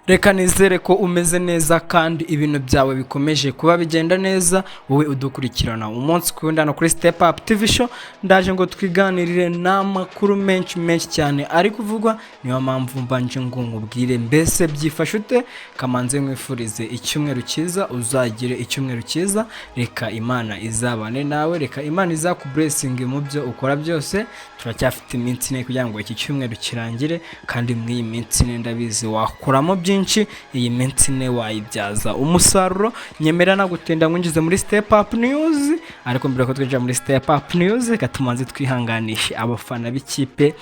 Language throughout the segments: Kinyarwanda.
Reka nizere ko umeze neza kandi ibintu byawe bikomeje kuba bigenda neza, wowe udukurikirana umunsi ku wundi hano kuri Step Up TV Show. Ndaje ngo twiganirire n'amakuru menshi cyane ari kuvugwa, niyo mpamvu mbanje ngo nkubwire mbese byifashe ute. Kamanze mwifurize icyumweru cyiza, uzagire icyumweru cyiza. Reka Imana izabane nawe, reka Imana izakublessinge mu byo ukora byose. Turacyafite iminsi ine kugira ngo iki cyumweru kirangire, kandi mw'iyi minsi ine ndabizi wakuramo byinshi. Iyi minsi ine wayibyaza umusaruro. Nyemera nagutinda nkwinjize muri Step Up News, ariko mbere ko twinjira muri Step Up News reka tumanze twihanganishe abafana b'ikipe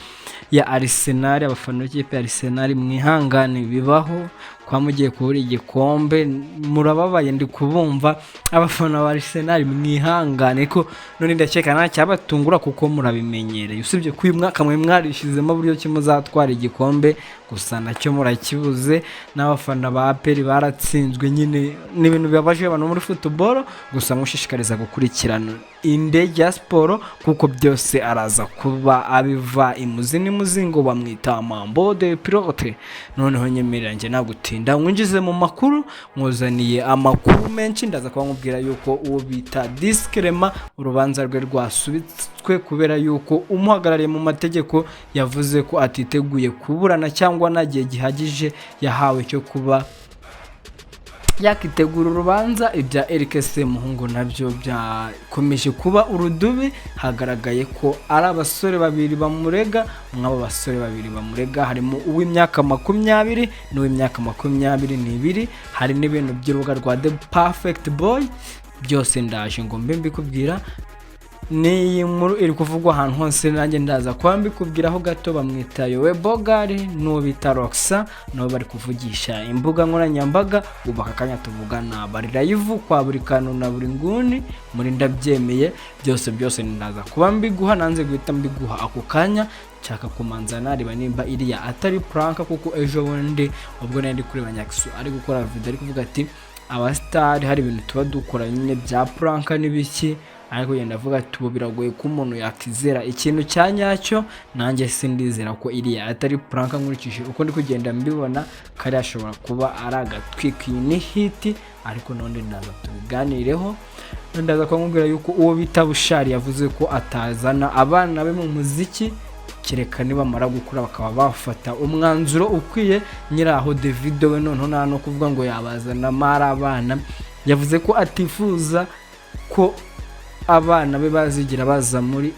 ya Arsenal. Abafana b'ikipe ya Arsenal mwihangane, bibaho kwa mugiye kubura igikombe, murababaye ndi kubumva. Abafana ba Arsenal mwihangane ko none ndakeka nta cyabatungura kuko murabimenyereye, usibye ko uyu mwaka mwe mwarishizemo buryo kimuzatwara igikombe, gusa nacyo murakibuze. N'abafana ba APR baratsinzwe, nyine n'ibintu bibabaje abantu muri football, gusa mushishikariza gukurikirana indege ya siporo kuko byose araza kuba abiva imuzi n'imuzingo, bamwita Mambo de Pilote. Noneho nyemerera njye nagutinda nkwinjize mu makuru, mwuzaniye amakuru menshi. Ndaza kuba nkubwira yuko uwo bita Disclaimer urubanza rwe rwasubitswe kubera yuko umuhagarariye mu mategeko yavuze ko atiteguye kuburana cyangwa nta gihe gihagije yahawe cyo kuba yakitegura urubanza. Ibya Eric Semuhungu nabyo byakomeje kuba urudubi. Hagaragaye ko ari abasore babiri bamurega, mw'abo basore babiri bamurega harimo uw'imyaka 20 n'uw'imyaka 22. Hari n'ibintu by'urubuga rwa The Perfect Boy, byose ndaje ngo mbe mbikubwira. Ni inkuru iri kuvugwa ahantu hose, nanjye ndaza kuba mbikubwiraho gato. Bamwita Yowe Bogari n'uwo bita Roxa, nabo bari kuvugisha imbuga nkoranyambaga. Ubu aka kanya tuvugana bari live kwa buri kantu na buri nguni, muri ndabyemeye byose ndaza kuba mbiguha. Nanze guhita mbiguha ako kanya, nshaka kumanza nariba nimba iriya atari prank, kuko ejo bundi ubwo nari kureba Nyaksu ari gukora video ari kuvuga ati abastar hari ibintu tuba dukora nyine bya prank n'ibiki, ariko yenda avuga ati ubu biragoye ko umuntu yakizera ikintu cya nyacyo. Nanjye sindizera ko iriya atari prank, nkurikije uko ndi kugenda mbibona kari ashobora kuba ari agatwika. Iyi ni hit, ariko none ndaza tubiganireho. Ndaza kumubwira yuko uwo bita Bushari yavuze ko atazana abana be mu muziki kereka nibamara gukura bakaba bafata umwanzuro ukwiye. Nyiraho Davido we noneho nta no kuvuga ngo yabazana mara abana, yavuze ko atifuza ko abana be bazigira baza muri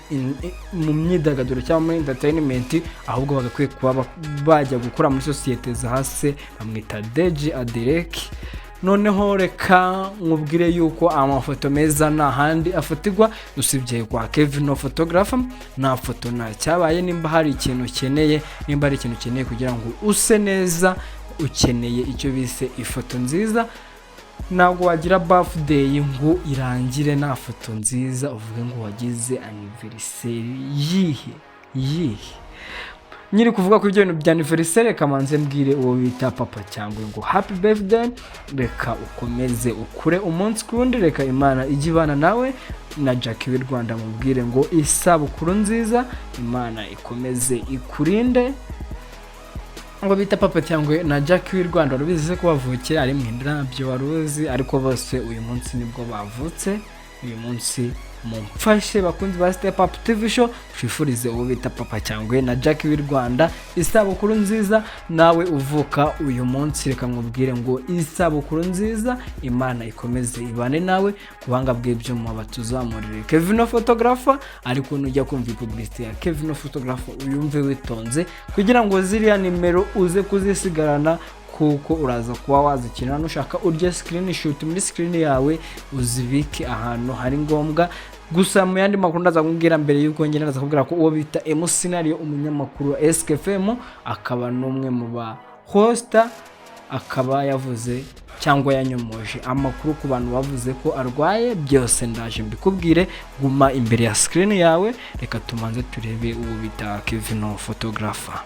mu myidagaduro cyangwa muri entertainment, ahubwo bagakwiye kuba bajya gukora muri societe za hase. Bamwita Deji Aderek. Noneho reka nkubwire yuko amafoto meza nta handi afatirwa usibye kwa Kevin photographer. Nta foto nta cyabaye. Nimba hari ikintu ukeneye, nimba ari ikintu ukeneye kugira ngo use neza, ukeneye icyo bise ifoto nziza. Ntabwo wagira birthday ngo irangire nta foto nziza uvuge ngo wagize anniversary yihe. Nyiri kuvuga ku ibyo bintu bya anniversary, kamanze mbwire uwo bita papa cyangwa ngo happy birthday. Reka ukomeze ukure umunsi kundi, reka Imana ijye ibana nawe. Na Jackie w'i Rwanda mubwire ngo isabukuru nziza, Imana ikomeze ikurinde. Ngo bita papa cyangwa na Jackie w'i Rwanda rubize ko bavukira ari mwindira byo waruzi, ariko bose uyu munsi nibwo bavutse. Uyu munsi mumfashe bakunzi ba Step Up TV Show, twifurize uwo bita papa cyangwa na Jackie w'i Rwanda isabukuru nziza. Nawe uvuka uyu munsi reka nkubwire ngo isabukuru nziza, Imana ikomeze ibane nawe. Kubanga bw'ibyuma batuzamurire Kevin photographer, ariko nujya kumva publicity ya Kevin photographer uyumve witonze, kugira ngo ziriya nimero uze kuzisigarana, kuko uraza kuba wazikina. Nushaka urya screenshot muri screen yawe uzibike ahantu hari ngombwa. Gusa mu yandi makuru ndaza kumbwira mbere yuko ngenda ndaza kubwira ko uwo bita Scenario umunyamakuru wa SKFM, akaba n'umwe mu ba hosta, akaba yavuze cyangwa yanyomoje amakuru ku bantu bavuze ko arwaye. Byose ndaje mbikubwire, guma imbere ya screen yawe. Reka tumanze turebe uwo bita Kevin photographer.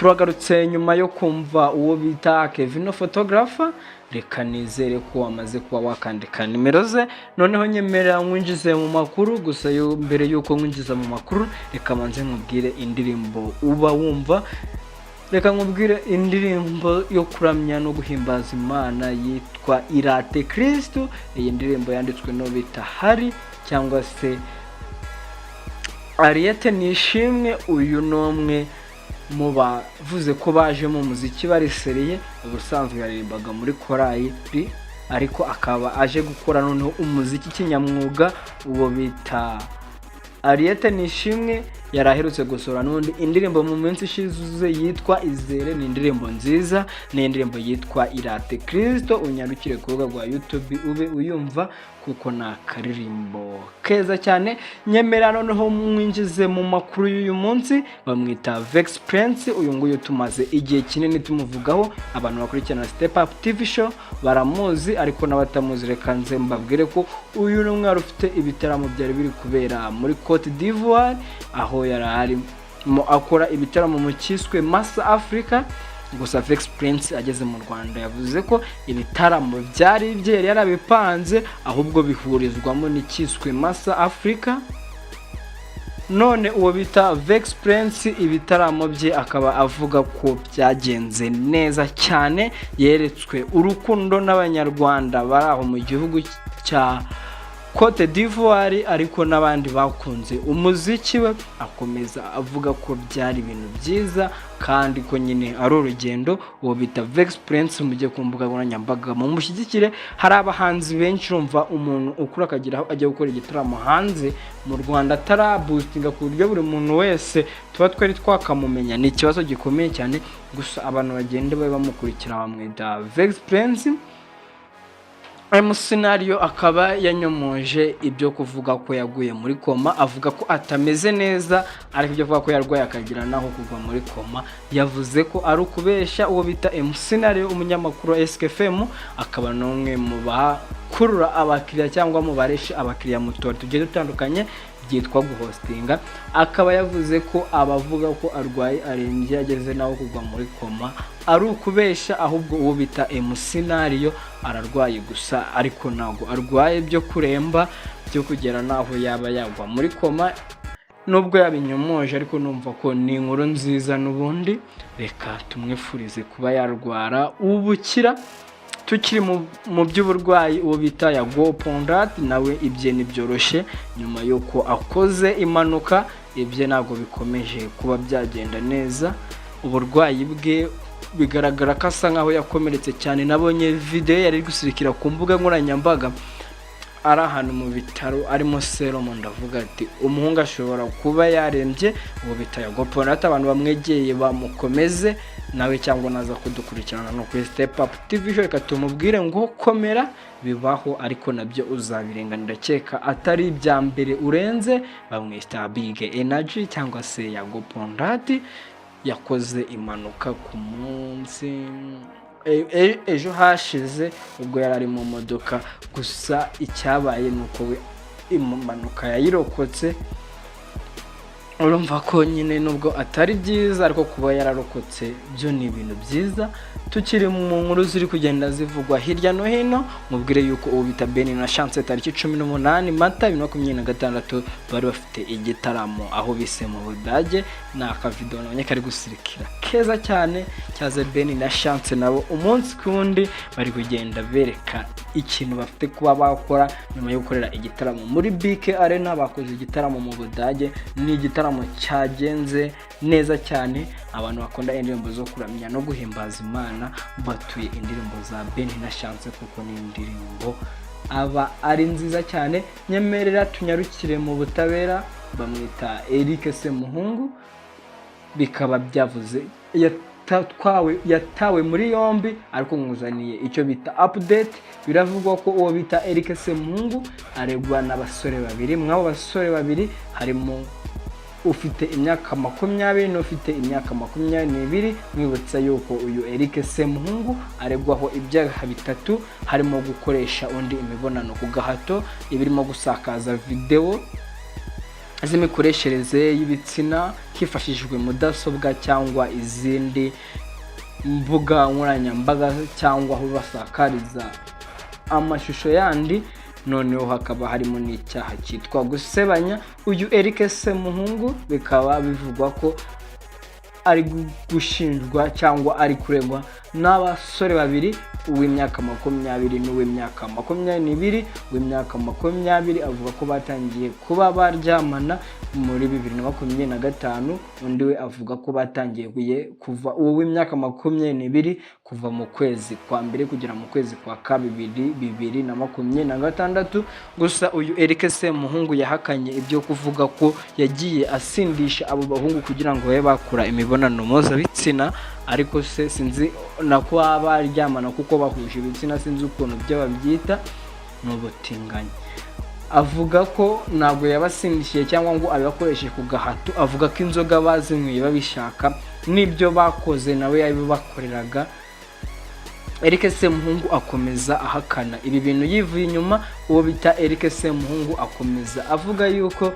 turagarutse nyuma yo kumva uwo bita Kevin Photographer. Reka nizere ko wamaze kuba wakandika nimero ze, noneho nyemerera nkwinjize mu makuru. Gusa mbere yuko nkwinjiza mu makuru, reka manze nkubwire indirimbo uba wumva. Reka nkubwire indirimbo yo kuramya no guhimbaza Imana yitwa Irate Kristo. Iyi ndirimbo yanditswe no bita Hari cyangwa se Ariete Nishimwe. Uyu nomwe mu bavuze ko baje mu muziki barisereye, ubusanzwe yaririmbaga muri korali ariko akaba aje gukora noneho umuziki kinyamwuga. Uwo bita Ariete Nishimwe yaraherutse gusora n'undi indirimbo mu minsi ishize yitwa Izere. Ni indirimbo nziza, ni indirimbo yitwa Irate Kristo. Unyarukire ku rubuga rwa YouTube ube uyumva kuko na karirimbo keza cyane. Nyemera noneho mwinjize mu makuru y'uyu munsi. Bamwita Vex Prince. Uyu nguyu tumaze igihe kinini tumuvugaho, abantu bakurikirana Step Up TV show baramuzi, ariko n'abatamuzi reka nze mbabwire ko uyu ni umwe ufite ibitaramo byari biri kubera muri Côte d'Ivoire, aho yarari akora ibitaramo mu cyiswe Massa Africa. Gusa Vex Prince ageze mu Rwanda yavuze ko ibitaramo byari byeri yarabipanze, ahubwo bihurizwamo n'icyiswe Massa Africa. None uwo bita Vex Prince ibitaramo bye akaba avuga ko byagenze neza cyane, yeretswe urukundo n'abanyarwanda bari aho mu gihugu cya Côte d'Ivoire, ariko n'abandi bakunze umuziki we. Akomeza avuga ko byari ibintu byiza kandi ko nyine ari urugendo. Uwo bita Vex Prince mujye ku mbuga nkoranyambaga mu mushyigikire. Hari abahanzi benshi urumva umuntu ukura akagira aho ajya gukora igitaramo hanze mu Rwanda ataraboostinga ku buryo buri muntu wese tuba twari twakamumenya. Ni ikibazo gikomeye cyane, gusa abantu bagende bamukurikira bamwita Vex Prince. Scenario akaba yanyomoje ibyo kuvuga ko yaguye muri koma, avuga ko atameze neza, ariko ibyo kuvuga ko yarwaye akagira naho kugwa muri koma yavuze ko ari ukubesha. Uwo bita Scenario umunyamakuru wa SKFM akaba n'umwe mu bakurura abakiriya cyangwa mu baresha abakiriya mu tubari tugiye dutandukanye byitwa guhostinga. Akaba yavuze ko abavuga ko arwaye arembye ageze naho kugwa muri koma ari ukubesha, ahubwo uwo bita Scenario ararwaye gusa, ariko ntabwo arwaye byo kuremba byo kugera naho yaba yagwa muri koma. Nubwo yabinyomoje ariko numva ko ni inkuru nziza n'ubundi. Reka tumwifurize kuba yarwara ubukira. Tukiri mu by'uburwayi, uwo bita Yago Pondat nawe ibye ntibyoroshye nyuma yuko akoze impanuka. Ibye ntabwo bikomeje kuba byagenda neza. Uburwayi bwe bigaragara ko asa nkaho yakomeretse cyane. Nabonye video yari gusirikira ku mbuga nkoranyambaga ari ahantu mu bitaro arimo serumu. Ndavuga ati umuhungu ashobora kuba yarembye. Uwo bita Yago Pondat abantu bamwegeye bamukomeze nawe, cyangwa naza kudukurikirana no kuri Step Up TV show. Reka tumubwire ngo komera, bibaho ariko nabyo uzabirenga. Ndakeka atari ibya mbere urenze. Bamwita Big Energy cyangwa se Yago Pondat yakoze impanuka ku munsi ejo hashize ubwo yarari mu modoka. Gusa icyabaye nuko we impanuka yayirokotse. Urumva ko nyine nubwo atari byiza, ariko kuba yararokotse byo ni ibintu byiza. Tukiri mu nkuru ziri kugenda zivugwa hirya no hino, mubwire yuko uwo bita Benny na Chance tariki 18 Mata 2026 bari bafite igitaramo aho bise mu Budage. Na akavideo nabonye kari gusirikira keza cyane cyaze Benny na Chance, nabo umunsi kundi bari kugenda bereka ikintu bafite kuba bakora nyuma yo gukorera igitaramo muri BK Arena. Bakoze igitaramo mu Budage, ni igitaramo cyagenze neza cyane. Abantu bakunda indirimbo zo kuramya no guhimbaza Imana batuye indirimbo za Benny na Chance kuko ni indirimbo aba ari nziza cyane. Nyemerera tunyarukire mu butabera. Bamwita Eric Semuhungu, bikaba byavuze yatawe muri yombi, ariko nguzaniye icyo bita update. Biravugwa ko uwo bita Eric Semuhungu aregwa n'abasore babiri. Mwabo basore babiri harimo ufite imyaka 20 n'ufite imyaka 22. Mwibutsa yuko uyu Eric Semuhungu aregwaho ibyaha bitatu, harimo gukoresha undi imibonano ku gahato, ibirimo gusakaza video z'imikoreshereze y'ibitsina hifashishijwe mudasobwa cyangwa izindi mbuga nkoranyambaga cyangwa aho basakariza amashusho yandi. Noneho hakaba harimo n'icyaha cyitwa gusebanya. Uyu Eric Semuhungu bikaba bivugwa ko ari gushinjwa cyangwa ari kuregwa n'abasore babiri, uw'imyaka 20 n'uw'imyaka 22. Uw'imyaka 20 avuga ko batangiye kuba baryamana muri 2025, undi we avuga ko batangiye kuva uw'imyaka 20 kuva mu kwezi kwa mbere kugera mu kwezi kwa kabiri 2026. Gusa uyu Eric Semuhungu yahakanye ibyo kuvuga ko yagiye asindisha abo bahungu kugira ngo babe bakora imibonano mpuzabitsina, ariko se sinzi nako baryamana kuko bahuje ibitsina, sinzi ukuntu byo babyita, n'ubutinganyi. Avuga ko ntabwo yabasindishiye cyangwa ngo abakoresheje ku gahato, avuga ko inzoga bazinyweye babishaka n'ibyo bakoze nawe yabibakoreraga. Eric Semuhungu akomeza ahakana ibi bintu yivuye inyuma. Uwo bita Eric Semuhungu akomeza avuga yuko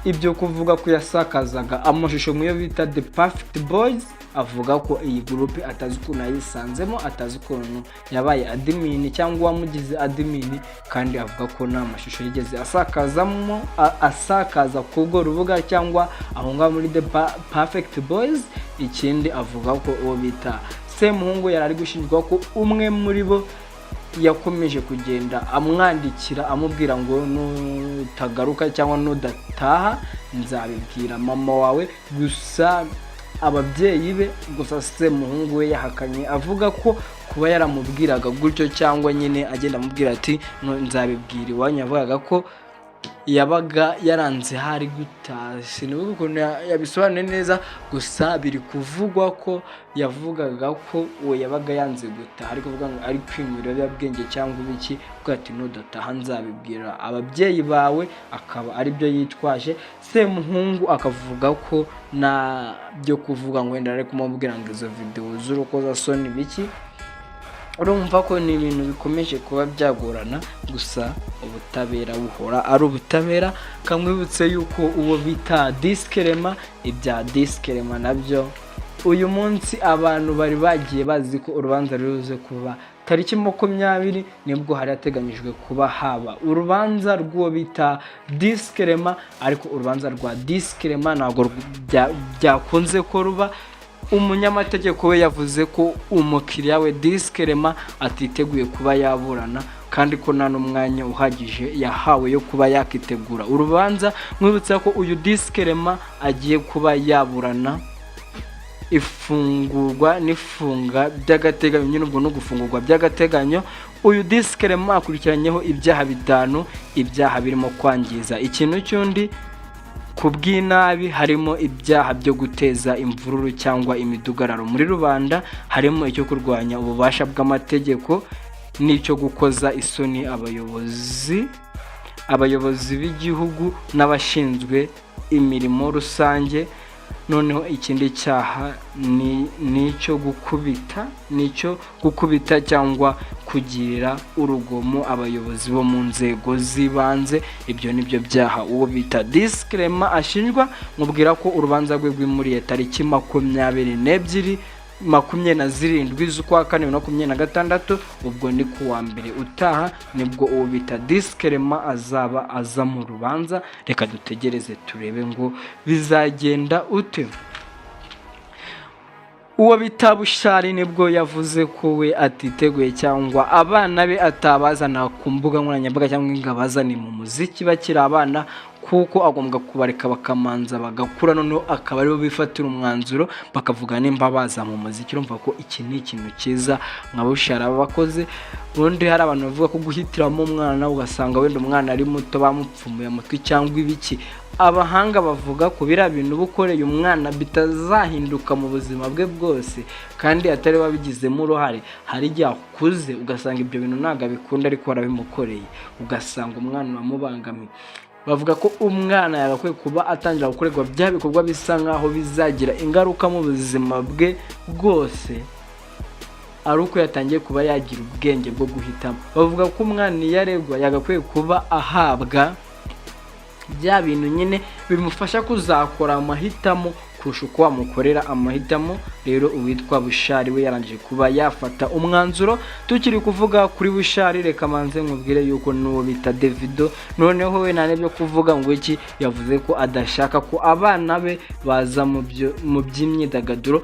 ibyo kuvuga ko yasakazaga amashusho mu yo bita The Perfect Boys, avuga ko iyi groupe atazi ukuntu yayisanzemo, atazi ukuntu yabaye admin cyangwa wamugize admin, kandi avuga ko nta mashusho yigeze asakaza kubwo rubuga cyangwa aho ngaho muri The Perfect Boys. Ikindi avuga ko uwo bita Semuhungu yari gushinjwa ko umwe muri bo yakomeje kugenda amwandikira amubwira ngo nutagaruka cyangwa nudataha nzabibwira mama wawe. Gusa ababyeyi be, gusa Semuhungu we yahakanye avuga ko kuba yaramubwiraga gutyo cyangwa nyine agenda amubwira ati nzabibwira iwanyu, avugaga ko yabaga yaranze hari gutaha. Sinibuka ukuntu yabisobanuye neza, gusa biri kuvugwa ko yavugaga ko uwo yabaga yanze gutaha, ariko kuvuga ngo ari kwinywera ibiyobyabwenge cyangwa ibiki, kuko ati nudataha nzabibwira ababyeyi bawe, akaba ari byo yitwaje. Semuhungu akavuga ko na byo kuvuga ngo wenda ari kumubwira ngo izo video z'urukozasoni biki. Urumva ko ni ibintu bikomeje kuba byagorana, gusa ubutabera buhora ari ubutabera. Kamwibutse yuko uwo bita Disclaimer, ibya Disclaimer nabyo uyu munsi abantu bari bagiye bazi ko urubanza ruze kuba tariki 20 nibwo hari yateganyijwe kuba haba urubanza rw'uwo bita Disclaimer, ariko urubanza rwa Disclaimer ntabwo byakunze ko ruba. Umunyamategeko we yavuze ko umukiriya we Disclaimer atiteguye kuba yaburana, kandi ko nta n'umwanya uhagije yahawe yo kuba yakitegura urubanza. Mwibutsa ko uyu Disclaimer agiye kuba yaburana ifungurwa n'ifunga by'agateganyo, nyine ubwo no gufungurwa by'agateganyo. Uyu Disclaimer akurikiranyeho ibyaha 5, ibyaha birimo kwangiza ikintu cy'undi ku bw'inabi, harimo ibyaha byo guteza imvururu cyangwa imidugararo muri rubanda, harimo icyo kurwanya ububasha bw'amategeko n'icyo gukoza isoni abayobozi b'igihugu n'abashinzwe imirimo rusange. Noneho ikindi cyaha ni nicyo gukubita cyangwa kugirira urugomo abayobozi bo mu nzego z'ibanze. Ibyo nibyo byaha uwo bita Disclaimer ashinjwa. Mubwira ko urubanza rwe rwimuriye tariki 27 z'ukwa 4 2026, ubwo ni kuwa mbere utaha nibwo uwo bita Disclaimer azaba aza mu rubanza. Reka dutegereze turebe ngo bizagenda ute. Uwo bita Bushari nibwo yavuze ko we atiteguye cyangwa abana be atabazana ku mbuga nkoranyambaga cyangwa ingabazane mu muziki bakiri abana, kuko agombwa kubareka bakamanza bagakura, noneho akaba aribo bifatira umwanzuro bakavuga nimba baza mu muziki. Urumva ko iki ni ikintu cyiza nka Bushari abakoze. Ubundi hari abantu bavuga ko guhitiramo umwana ugasanga wenda umwana ari muto bamupfumuye amatwi cyangwa ibiki. Abahanga bavuga ko biriya bintu bukoreye umwana bitazahinduka mu buzima bwe bwose, kandi atari babigizemo uruhare. Hari igihe akuze ugasanga ibyo bintu ntabwo abikunda, ariko warabimukoreye ugasanga umwana uramubangamiye. Bavuga ko umwana yagakwiye kuba atangira gukorerwa bya bikorwa bisa nkaho bizagira ingaruka mu buzima bwe bwose, ari uko yatangiye kuba yagira ubwenge bwo guhitamo. Bavuga ko umwana iyo aregwa yagakwiye kuba ahabwa bya bintu nyine bimufasha kuzakora amahitamo kurusha uko wamukorera amahitamo. Rero uwitwa Bushari we yarangije kuba yafata umwanzuro. Tukiri kuvuga kuri Bushari, reka manze nkubwire yuko n'uwo bita Davido noneho we nane byo kuvuga ngo iki, yavuze ko adashaka ko abana be baza mu by'imyidagaduro.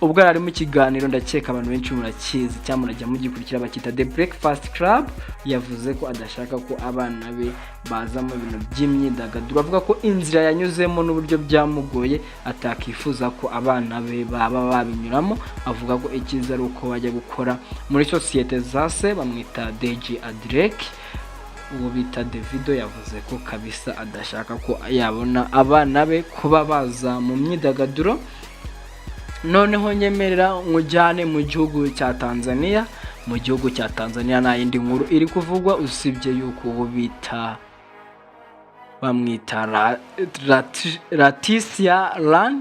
Ubwo ari mu kiganiro, ndakeka abantu benshi murakizi cyangwa murajya mugikurikira, bakita The Breakfast Club, yavuze ko adashaka ko abana be baza mu bintu by'imyidagaduro. Avuga ko inzira yanyuzemo n'uburyo byamugoye atakifuza ko abana be baba babinyuramo. Avuga ko ikiza ari uko bajya gukora muri sosiyete zase, bamwita DJ Drake. Uwo bita Davido yavuze ko kabisa adashaka ko yabona abana be kuba baza mu myidagaduro. Noneho nyemerera nkujyane mu gihugu cya Tanzania. Mu gihugu cya Tanzania nta yindi nkuru iri kuvugwa usibye yuko uwo bita bamwita Leticia Ran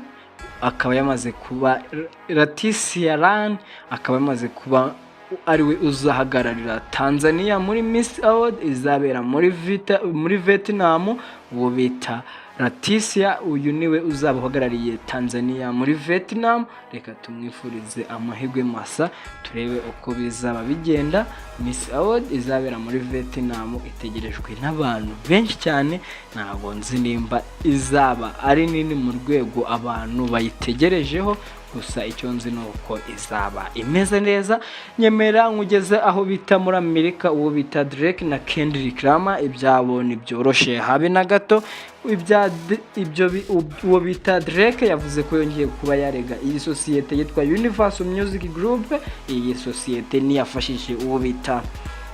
akaba yamaze kuba ariwe uzahagararira Tanzania muri Miss Award izabera muri Vietnam. Uwo bita Leticia, uyu niwe uzabahagarariye Tanzania muri Vietnam. Reka tumwifurize amahirwe masa, turebe uko bizaba bigenda. Miss Award izabera muri Vietnam itegerejwe n'abantu benshi cyane. Ntabwo nzi nimba izaba ari nini mu rwego abantu bayitegerejeho, gusa icyo nzi nuko izaba imeze neza. Nyemera nkugeze aho bita muri Amerika, uwo bita Drake na Kendrick Lamar ibyabo nibyoroshe habe na gato. Uwo bita Drake yavuze ko yongeye kuba yarega iyi sosiyete yitwa Universal Music Group. Iyi sosiyete ni yafashije uwo bita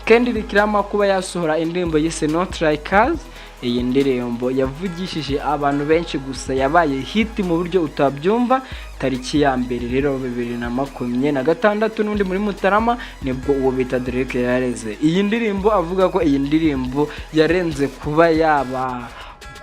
Kendrick Lamar kuba yasohora indirimbo yise Not Like Us. Iyi ndirimbo yavugishije abantu benshi, gusa yabaye hit mu buryo utabyumva. Tariki ya mbere rero 2026 n'undi muri Mutarama nibwo uwo bita Drake yareze iyi ndirimbo, avuga ko iyi ndirimbo yarenze kuba yaba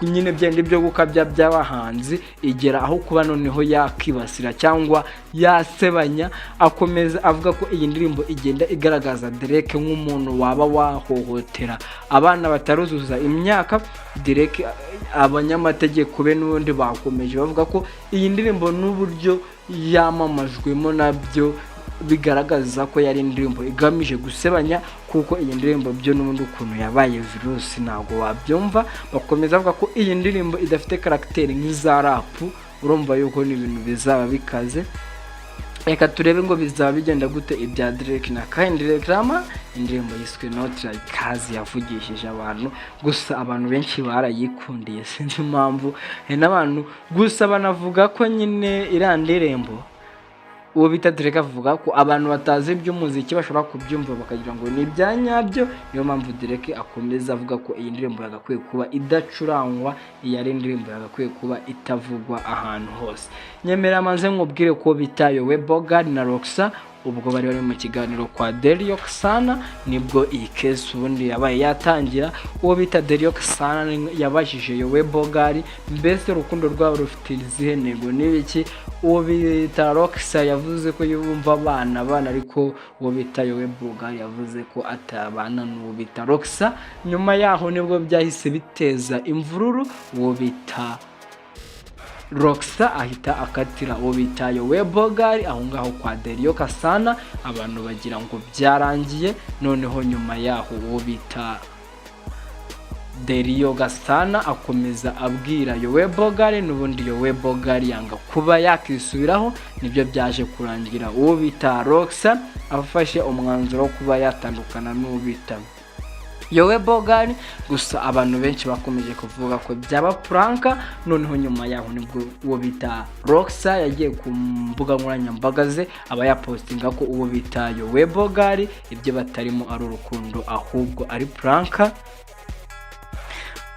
nyine byende byo gukabya by'abahanzi, igera aho kuba noneho yakibasira cyangwa yasebanya. Akomeza avuga ko iyi ndirimbo igenda igaragaza Drake nk'umuntu waba wahohotera abana bataruzuza imyaka. Drake abanyamategeko be n'ubundi bakomeje bavuga ko iyi ndirimbo n'uburyo yamamajwemo nabyo bigaragaza ko yari indirimbo igamije gusebanya, kuko iyi ndirimbo byo n'ubundi ukuntu yabaye virusi ntabwo wabyumva. Bakomeza bavuga ko iyi ndirimbo idafite karakteri nk'iza rap. Urumva yuko ni ibintu bizaba bikaze. Reka turebe ngo bizaba bigenda gute ibya Drake na Kendrick Lamar. Indirimbo yiswe Not Like Us yavugishije abantu, gusa abantu benshi barayikundiye, sinzi impamvu. N'abantu gusa banavuga ko nyine irandirembo uwo bita Drake avuga ko abantu batazi iby'umuziki bashobora kubyumva bakagira ngo ni ibyanyabyo. Niyo mpamvu Drake akomeza avuga ko iyi ndirimbo yagakwiye kuba idacurangwa, iyi ari indirimbo yagakwiye kuba itavugwa ahantu hose. Nyemera manze nkubwire ko bita Yowe Bogard na Roxa ubwo bari mu kiganiro kwa Derioxana, nibwo iyi case ubundi yabaye yatangira. Uwo bita Derioxana yabajije Yowe Bogard mbese urukundo rwabo rufite izihe ntego n'ibiki. Uwo bita Roxa yavuze ko yumva abana ariko uwo bita Yowe Bogard yavuze ko atabana n'uwo bita Roxa. Nyuma yaho nibwo byahise biteza imvururu. Uwo bita Roxa ahita akatira uwo bita Yowe Bogard aho ngaho kwa Derioxana, abantu bagira ngo byarangiye. Noneho nyuma yaho uwo bita Derioxana akomeza abwira Yowe Bogard, n'ubundi Yowe Bogard yanga kuba yakisubiraho. Nibyo byaje kurangira uwo bita Roxa afashe umwanzuro wo kuba yatandukana n'uwo bita Yowe Bogard. Gusa abantu benshi bakomeje kuvuga ko byaba pranka. Noneho nyuma yaho nibwo uwo bita Roxa yagiye ku mbuga nkoranyambaga ze aba yapostinga ko uwo bita Yowe Bogard ibyo batarimo ari urukundo ahubwo ari pranka.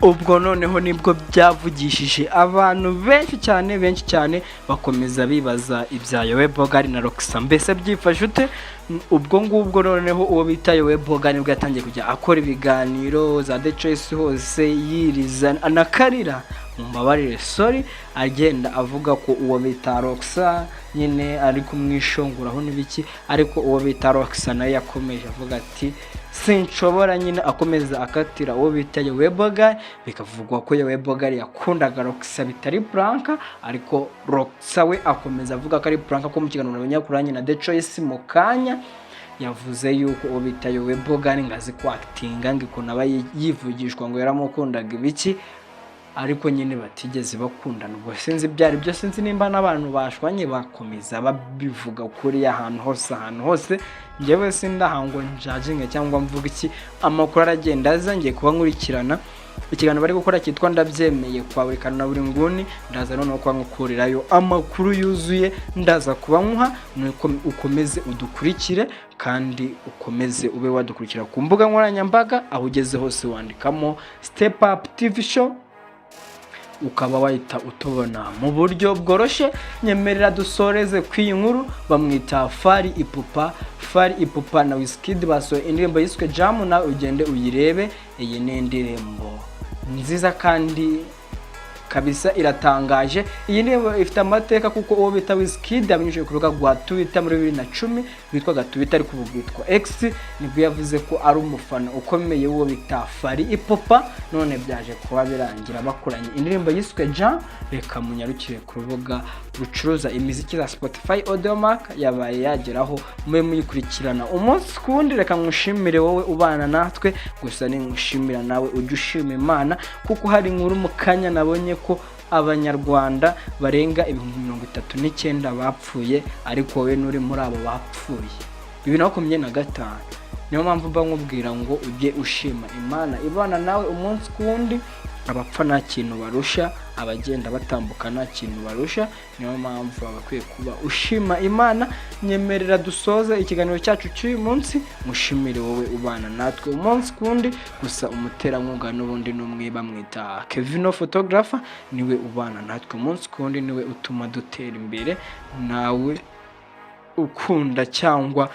Ubwo noneho nibwo byavugishije abantu benshi cyane bakomeza bibaza ibya Yowe Bogard na Roxa mbese byifashe ute. Ubwo ngubwo noneho uwo bita Yowe Bogard nibwo yatangiye kujya akora ibiganiro za The Choice hose yiriza anakarira. mumbabarire sorry, agenda avuga ko uwo bita Roxa nyine ari kumwishonguraho n'ibiki, ariko uwo bita Roxa nawe yakomeje avuga ati sinshobora, nyine akomeza akatira uwo bita Yowe Bogar, bikavugwa ko Yowe Bogar yakundaga Roxa bitari prank, ariko Roxa we akomeza avuga ko ari prank, ko mu kiganiro abanyakuranye na The Choice mu kanya yavuze yuko uwo bita Yowe Bogar ngazi ko actinga ngo naba yivugishwa ngo yaramukundaga ibiki, ariko nyine batigeze bakundana. Ubwo sinzi byari byo, sinzi nimba n'abantu bashwanye bakomeza babivuga kuri ahantu hose, njyewe sindahango njajinge cyangwa mvuga iki, amakuru aragenda azangiye kuba nkurikirana ikiganiro bari gukora cyitwa Ndabyemeye kwa buri kantu na buri nguni, ndaza noneho kwa ngukurirayo amakuru yuzuye, ndaza kubamuha nuko ukomeze udukurikire kandi ukomeze ube wadukurikira ku mbuga nkoranyambaga, aho ugeze hose wandikamo Step Up TV Show ukaba wahita utubona mu buryo bworoshye. Nyemerera dusoreze kw'iyi nkuru. Bamwita Fally Ipupa na Wizkid basohoye indirimbo yiswe Jam, nawe ugende uyirebe. Iyi ni indirimbo nziza kandi kabisa iratangaje. Iyi ndirimbo ifite amateka kuko uwo bita Wizkid abinyujije ku rubuga rwa Twitter muri 2010 witwaga Twitter, ariko ubu rwitwa X, nibwo yavuze ko ari umufana ukomeye w'uwo bita Fally Ipupa. None byaje kuba birangira bakoranye indirimbo yiswe Jam. Reka munyarukire ku rubuga rucuruza imiziki za Spotify Audiomack, yabaye yageraho mwe muyikurikirana umunsi kundi. Reka ngushimire wowe ubana natwe, gusa ni ngushimira nawe ujye ushima Imana, kuko hari inkuru mu kanya nabonye ko abanyarwanda barenga 39,000 bapfuye, ariko wowe nuri muri abo bapfuye 2025. Niyo mpamvu mba nkubwira ngo ujye ushima Imana ibana nawe umunsi kundi. Abapfa nta kintu barusha, abagenda batambuka nta kintu barusha, niyo mpamvu bagakwiye kuba ushima Imana. Nyemerera dusoze ikiganiro cyacu cy'uyu munsi, mushimire wowe ubana natwe umunsi kundi. Gusa umuterankunga n'ubundi n'umwe bamwita Kevino Photographer, niwe ubana natwe umunsi kundi, niwe utuma dutera imbere. Nawe ukunda cyangwa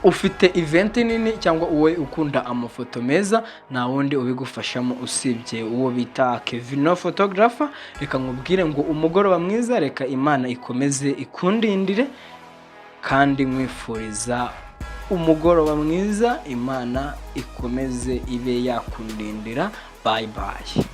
ufite event nini cyangwa uwe ukunda amafoto meza, na wundi ubigufashamo usibye uwo bita Kevino Photographer. Reka nkubwire ngo umugoroba mwiza, reka Imana ikomeze ikundindire, kandi mwifuriza umugoroba mwiza, Imana ikomeze ibe yakundindira. Bye bye.